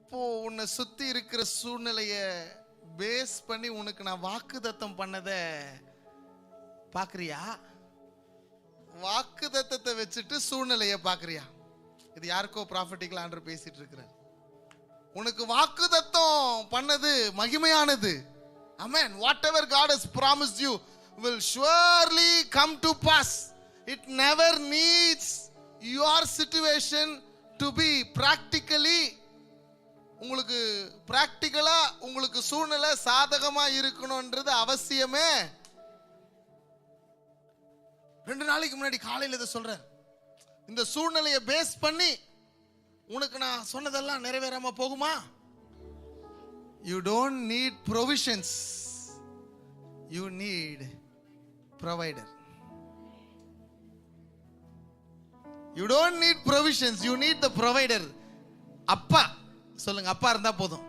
இப்போ உன்னை சுத்தி இருக்கிற சூழ்நிலைய பேஸ் பண்ணி உனக்கு நான் வாக்குத்தத்தம் பண்ணத பாக்குறியா? வாக்குத்தத்தத்தை வச்சுட்டு சூழ்நிலைய பாக்குறியா? இது யாருக்கோ ப்ராஃபட்டிக்கல் ஆண்டவர் பேசிட்டு இருக்கிறார். உனக்கு வாக்குத்தத்தம் பண்ணது மகிமையானது. Amen. Whatever God has promised you will surely come to pass. It never needs your situation to be practically உங்களுக்கு பிராக்டிக்கலா உங்களுக்கு சூழ்நிலை சாதகமா இருக்கணும்ன்றது அவசியமே. 2 நாளைக்கு முன்னாடி காலையில் இதை சொல்றேன். இந்த சூழ்நிலையை பேஸ் பண்ணி உனக்கு நான் சொன்னதெல்லாம் நிறைவேறாம போகுமா? You don't need provisions. You need provider. You don't need provisions. You need the provider. அப்பா சொல்லுங்க, அப்பா இருந்தா போதும்.